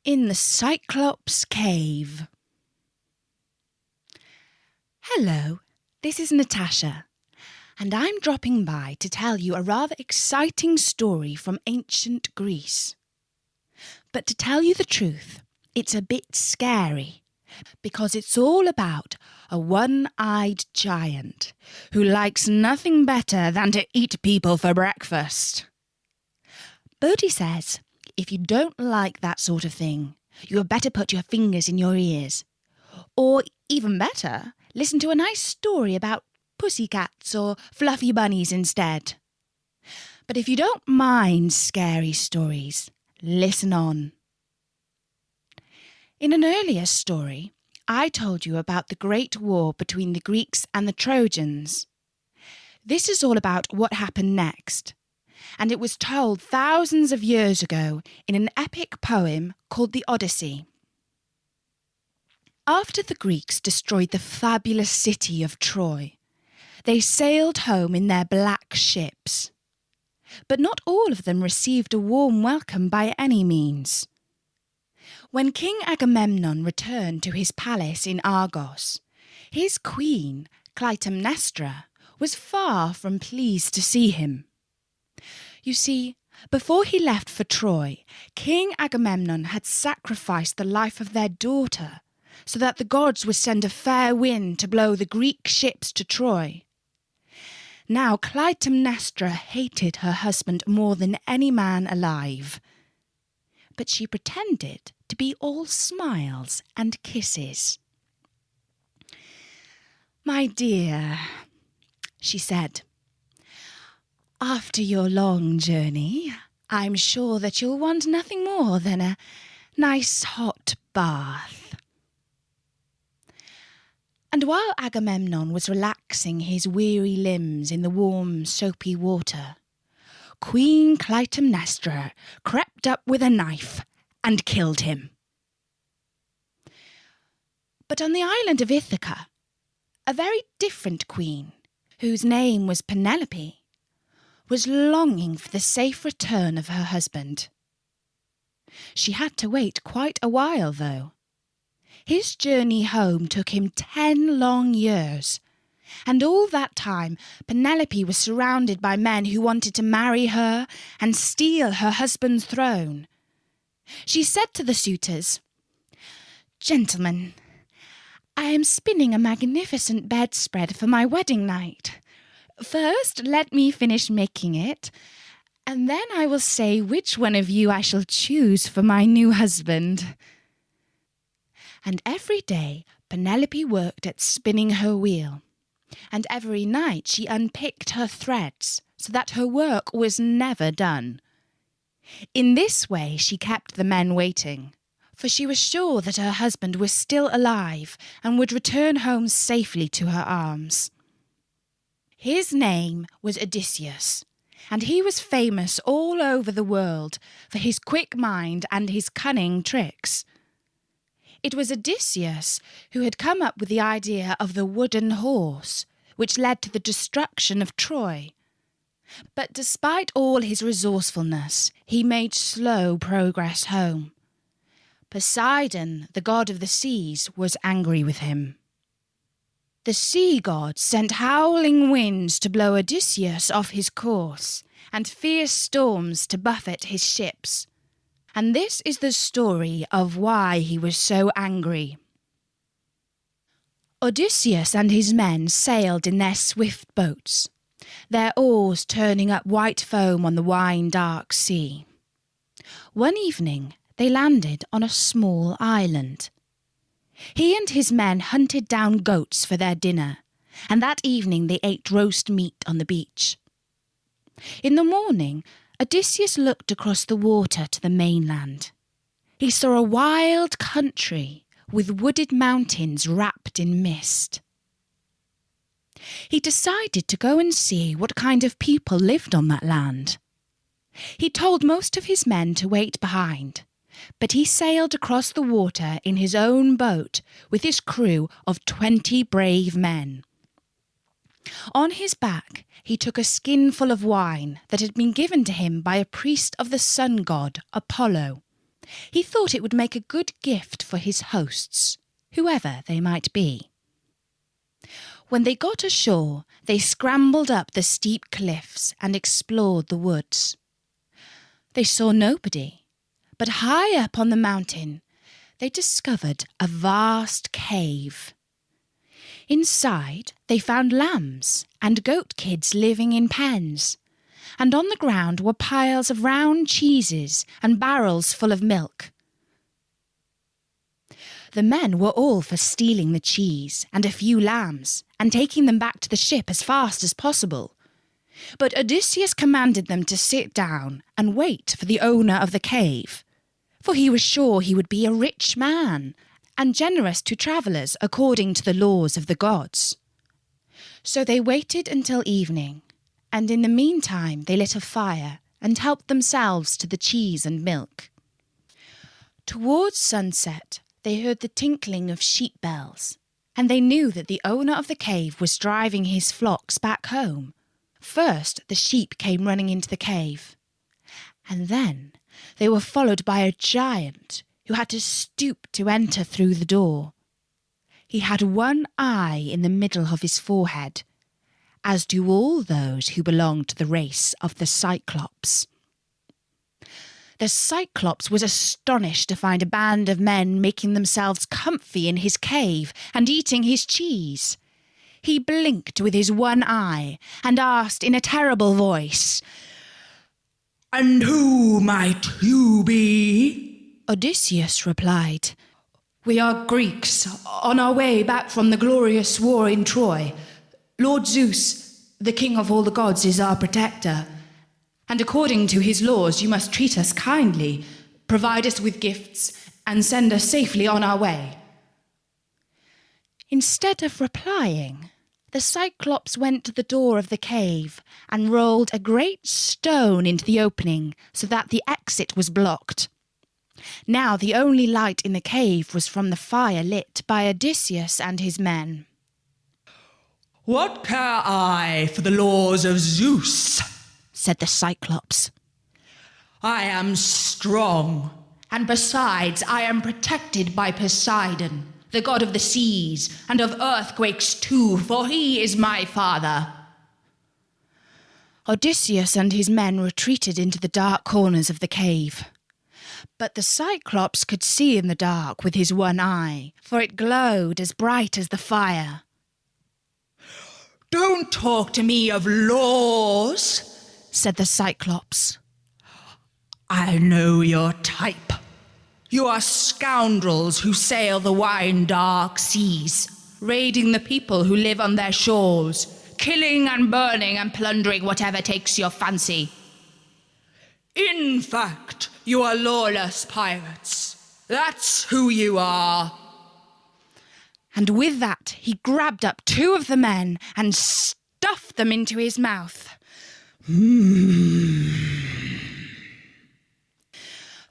In the Cyclops Cave. Hello, this is Natasha, and I'm dropping by to tell you a rather exciting story from ancient Greece. But to tell you the truth, it's a bit scary, because it's all about a one-eyed giant who likes nothing better than to eat people for breakfast. Bertie says, if you don't like that sort of thing, you had better put your fingers in your ears. Or, even better, listen to a nice story about pussycats or fluffy bunnies instead. But if you don't mind scary stories, listen on. In an earlier story, I told you about the Great War between the Greeks and the Trojans. This is all about what happened next, and it was told thousands of years ago in an epic poem called the Odyssey. After the Greeks destroyed the fabulous city of Troy, they sailed home in their black ships. But not all of them received a warm welcome by any means. When King Agamemnon returned to his palace in Argos, his queen, Clytemnestra, was far from pleased to see him. You see, before he left for Troy, King Agamemnon had sacrificed the life of their daughter so that the gods would send a fair wind to blow the Greek ships to Troy. Now Clytemnestra hated her husband more than any man alive, but she pretended to be all smiles and kisses. "My dear," she said, "after your long journey, I'm sure that you'll want nothing more than a nice hot bath." And while Agamemnon was relaxing his weary limbs in the warm, soapy water, Queen Clytemnestra crept up with a knife and killed him. But on the island of Ithaca, a very different queen, whose name was Penelope, was longing for the safe return of her husband. She had to wait quite a while, though. His journey home took him 10 long years, and all that time Penelope was surrounded by men who wanted to marry her and steal her husband's throne. She said to the suitors, "Gentlemen, I am spinning a magnificent bedspread for my wedding night. First, let me finish making it, and then I will say which one of you I shall choose for my new husband." And every day Penelope worked at spinning her wheel, and every night she unpicked her threads so that her work was never done. In this way she kept the men waiting, for she was sure that her husband was still alive and would return home safely to her arms. His name was Odysseus, and he was famous all over the world for his quick mind and his cunning tricks. It was Odysseus who had come up with the idea of the wooden horse, which led to the destruction of Troy. But despite all his resourcefulness, he made slow progress home. Poseidon, the god of the seas, was angry with him. The sea god sent howling winds to blow Odysseus off his course, and fierce storms to buffet his ships. And this is the story of why he was so angry. Odysseus and his men sailed in their swift boats, their oars turning up white foam on the wine-dark sea. One evening they landed on a small island. He and his men hunted down goats for their dinner, and that evening they ate roast meat on the beach. In the morning, Odysseus looked across the water to the mainland. He saw a wild country with wooded mountains wrapped in mist. He decided to go and see what kind of people lived on that land. He told most of his men to wait behind, but he sailed across the water in his own boat with his crew of 20 brave men. On his back he took a skin full of wine that had been given to him by a priest of the sun god, Apollo, He thought it would make a good gift for his hosts, whoever they might be. When they got ashore, they scrambled up the steep cliffs and explored the woods. They saw nobody, but high up on the mountain, they discovered a vast cave. Inside, they found lambs and goat kids living in pens, and on the ground were piles of round cheeses and barrels full of milk. The men were all for stealing the cheese and a few lambs and taking them back to the ship as fast as possible. But Odysseus commanded them to sit down and wait for the owner of the cave, for he was sure he would be a rich man and generous to travellers according to the laws of the gods. So they waited until evening, and in the meantime they lit a fire and helped themselves to the cheese and milk. Towards sunset, they heard the tinkling of sheep bells, and they knew that the owner of the cave was driving his flocks back home. First, the sheep came running into the cave, and then they were followed by a giant who had to stoop to enter through the door. He had one eye in the middle of his forehead, as do all those who belong to the race of the Cyclops. The Cyclops was astonished to find a band of men making themselves comfy in his cave and eating his cheese. He blinked with his one eye and asked in a terrible voice, "And who might you be?" Odysseus replied, "We are Greeks, on our way back from the glorious war in Troy. Lord Zeus, the king of all the gods, is our protector. And according to his laws, you must treat us kindly, provide us with gifts, and send us safely on our way." Instead of replying, the Cyclops went to the door of the cave and rolled a great stone into the opening so that the exit was blocked. Now the only light in the cave was from the fire lit by Odysseus and his men. "What care I for the laws of Zeus?" said the Cyclops. "I am strong, and besides I am protected by Poseidon, the god of the seas, and of earthquakes too, for he is my father." Odysseus and his men retreated into the dark corners of the cave. But the Cyclops could see in the dark with his one eye, for it glowed as bright as the fire. "Don't talk to me of laws," said the Cyclops. "I know your type. You are scoundrels who sail the wide dark seas, raiding the people who live on their shores, killing and burning and plundering whatever takes your fancy. In fact, you are lawless pirates. That's who you are." And with that, he grabbed up two of the men and stuffed them into his mouth.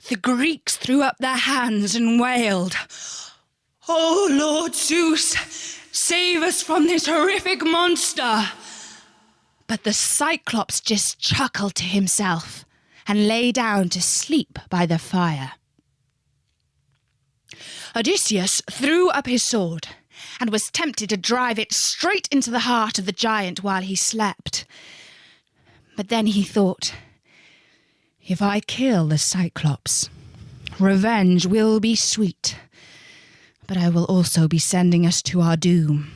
The Greeks threw up their hands and wailed, "Oh, Lord Zeus, save us from this horrific monster!" But the Cyclops just chuckled to himself and lay down to sleep by the fire. Odysseus threw up his sword and was tempted to drive it straight into the heart of the giant while he slept. But then he thought, if I kill the Cyclops, revenge will be sweet, but I will also be sending us to our doom,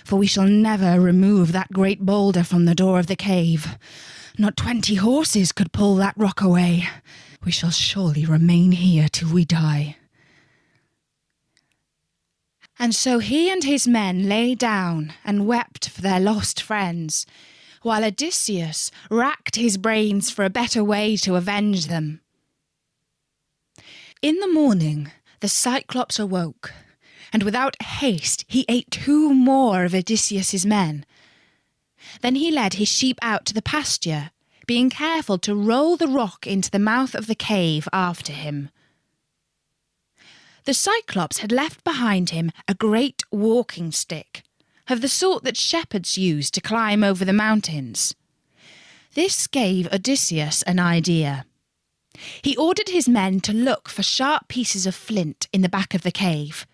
for we shall never remove that great boulder from the door of the cave. Not 20 horses could pull that rock away. We shall surely remain here till we die. And so he and his men lay down and wept for their lost friends, while Odysseus racked his brains for a better way to avenge them. In the morning, the Cyclops awoke, and without haste he ate 2 more of Odysseus's men. Then he led his sheep out to the pasture, being careful to roll the rock into the mouth of the cave after him. The Cyclops had left behind him a great walking stick, of the sort that shepherds use to climb over the mountains. This gave Odysseus an idea. He ordered his men to look for sharp pieces of flint in the back of the cave.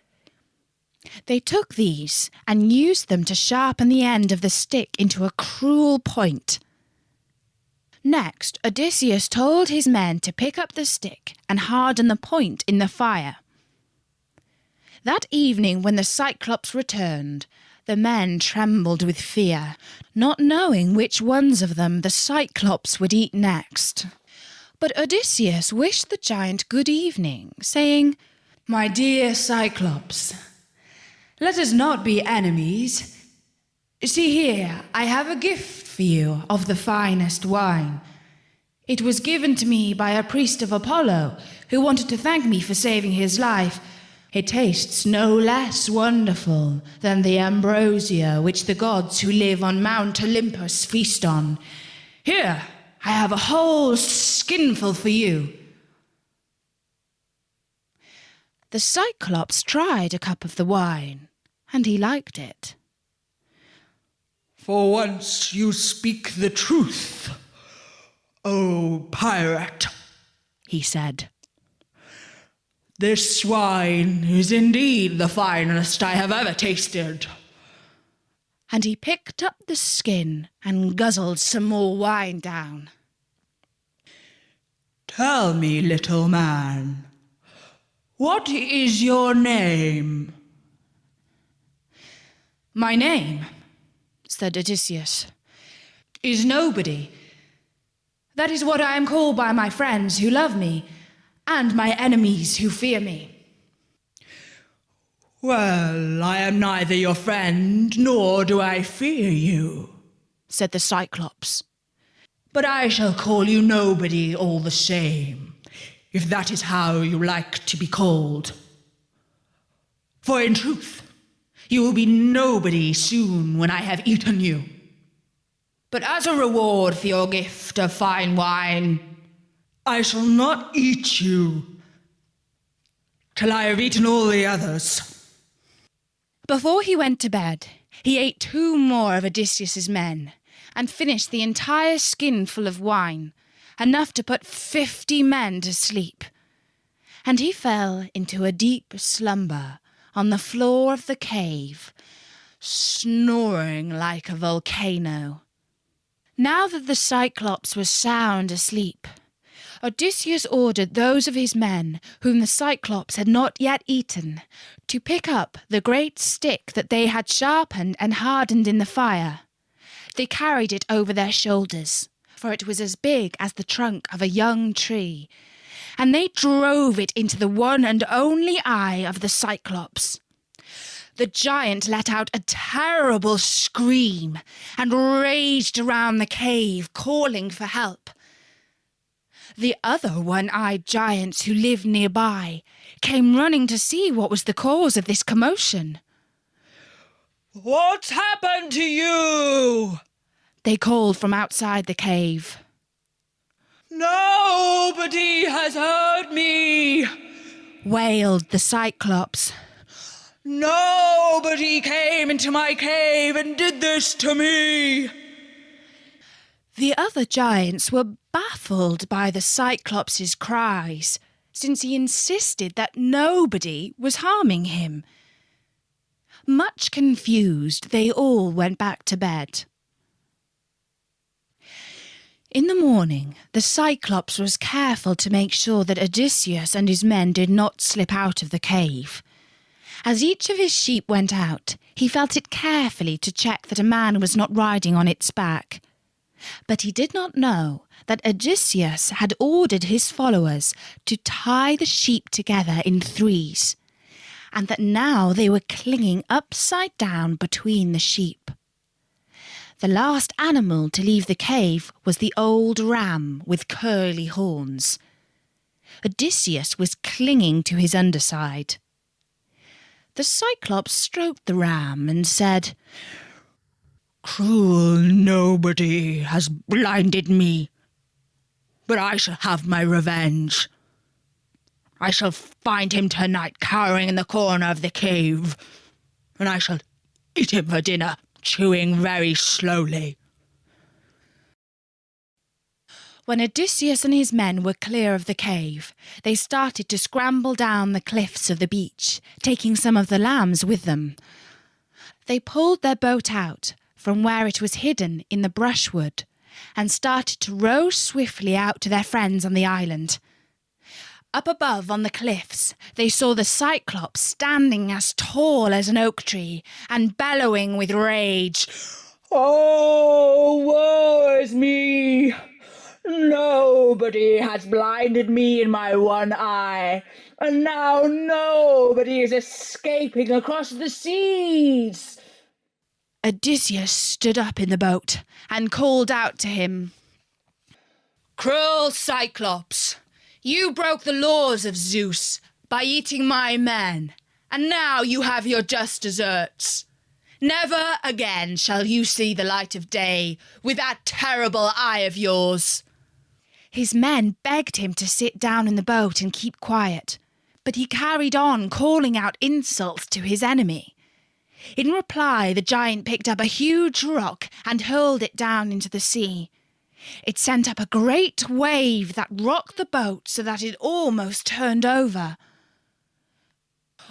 They took these and used them to sharpen the end of the stick into a cruel point. Next, Odysseus told his men to pick up the stick and harden the point in the fire. That evening, when the Cyclops returned, the men trembled with fear, not knowing which ones of them the Cyclops would eat next. But Odysseus wished the giant good evening, saying, "My dear Cyclops, let us not be enemies. See here, I have a gift for you of the finest wine. It was given to me by a priest of Apollo who wanted to thank me for saving his life. It tastes no less wonderful than the ambrosia which the gods who live on Mount Olympus feast on. Here, I have a whole skinful for you." The Cyclops tried a cup of the wine, and he liked it. "For once you speak the truth, O pirate," he said. "This wine is indeed the finest I have ever tasted." And he picked up the skin and guzzled some more wine down. "Tell me, little man, what is your name?" "My name," said Odysseus, "is Nobody. That is what I am called by my friends who love me, and my enemies who fear me." "Well, I am neither your friend nor do I fear you," said the Cyclops. "But I shall call you Nobody all the same, if that is how you like to be called. For in truth, you will be nobody soon when I have eaten you. But as a reward for your gift of fine wine, I shall not eat you till I have eaten all the others." Before he went to bed, he ate 2 more of Odysseus's men and finished the entire skinful of wine, enough to put 50 men to sleep. And he fell into a deep slumber on the floor of the cave, snoring like a volcano. Now that the Cyclops was sound asleep, Odysseus ordered those of his men whom the Cyclops had not yet eaten to pick up the great stick that they had sharpened and hardened in the fire. They carried it over their shoulders, for it was as big as the trunk of a young tree, and they drove it into the one and only eye of the Cyclops. The giant let out a terrible scream and raged around the cave, calling for help. The other one-eyed giants who lived nearby came running to see what was the cause of this commotion. "What's happened to you?" they called from outside the cave. "Nobody has hurt me," wailed the Cyclops. "Nobody came into my cave and did this to me." The other giants were baffled by the Cyclops' cries, since he insisted that nobody was harming him. Much confused, they all went back to bed. In the morning, the Cyclops was careful to make sure that Odysseus and his men did not slip out of the cave. As each of his sheep went out, he felt it carefully to check that a man was not riding on its back. But he did not know that Odysseus had ordered his followers to tie the sheep together in 3s, and that now they were clinging upside down between the sheep. The last animal to leave the cave was the old ram with curly horns. Odysseus was clinging to his underside. The Cyclops stroked the ram and said, "Cruel Nobody has blinded me, but I shall have my revenge. I shall find him tonight cowering in the corner of the cave, and I shall eat him for dinner, chewing very slowly." When Odysseus and his men were clear of the cave, they started to scramble down the cliffs of the beach, taking some of the lambs with them. They pulled their boat out from where it was hidden in the brushwood and started to row swiftly out to their friends on the island. Up above on the cliffs, they saw the Cyclops standing as tall as an oak tree and bellowing with rage. "Oh, woe is me! Nobody has blinded me in my one eye, and now nobody is escaping across the seas." Odysseus stood up in the boat and called out to him. "Cruel Cyclops, you broke the laws of Zeus by eating my men, and now you have your just deserts. Never again shall you see the light of day with that terrible eye of yours." His men begged him to sit down in the boat and keep quiet, but he carried on calling out insults to his enemy. In reply, the giant picked up a huge rock and hurled it down into the sea. It sent up a great wave that rocked the boat so that it almost turned over.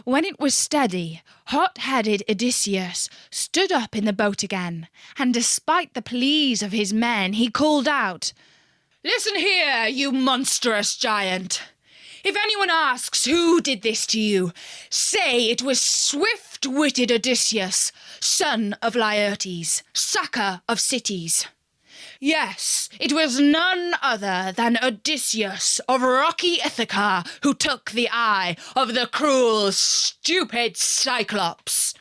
When it was steady, hot-headed Odysseus stood up in the boat again, and despite the pleas of his men, he called out, "Listen here, you monstrous giant. If anyone asks who did this to you, say it was swift-witted Odysseus, son of Laertes, sacker of cities. Yes, it was none other than Odysseus of rocky Ithaca who took the eye of the cruel, stupid Cyclops."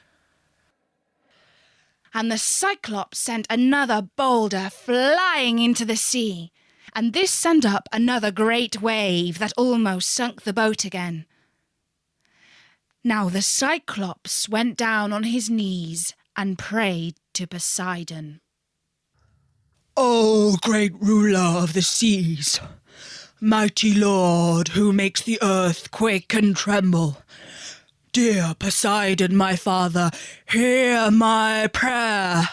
And the Cyclops sent another boulder flying into the sea, and this sent up another great wave that almost sunk the boat again. Now the Cyclops went down on his knees and prayed to Poseidon. "O great ruler of the seas, mighty Lord who makes the earth quake and tremble, dear Poseidon, my father, hear my prayer.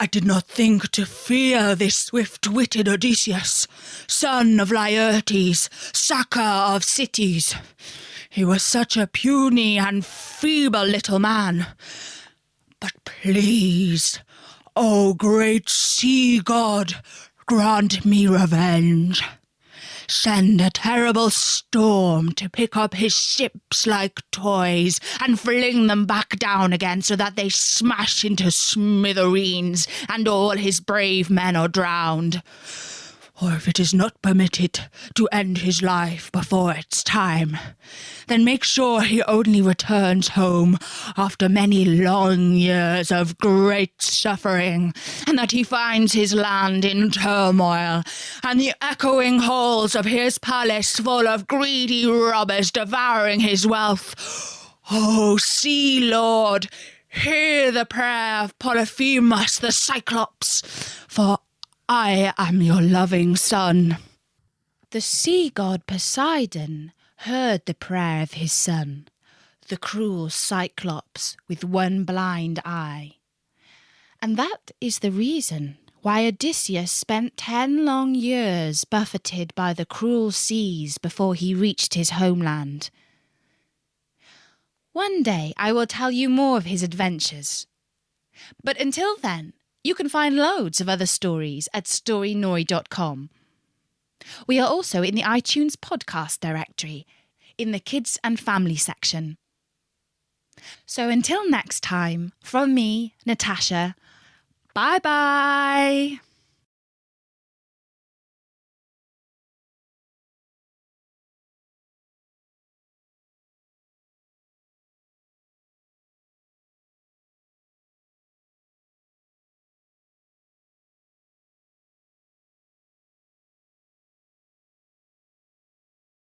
I did not think to fear this swift-witted Odysseus, son of Laertes, sacker of cities. He was such a puny and feeble little man. But please, O great sea god, grant me revenge. Send a terrible storm to pick up his ships like toys and fling them back down again so that they smash into smithereens and all his brave men are drowned. Or if it is not permitted to end his life before its time, then make sure he only returns home after many long years of great suffering, and that he finds his land in turmoil, and the echoing halls of his palace full of greedy robbers devouring his wealth. O Sea Lord, hear the prayer of Polyphemus the Cyclops, for I am your loving son." The sea god Poseidon heard the prayer of his son, the cruel Cyclops with one blind eye. And that is the reason why Odysseus spent 10 long years buffeted by the cruel seas before he reached his homeland. One day I will tell you more of his adventures. But until then, you can find loads of other stories at storynoi.com. We are also in the iTunes podcast directory, in the Kids and Family section. So until next time, from me, Natasha, bye-bye!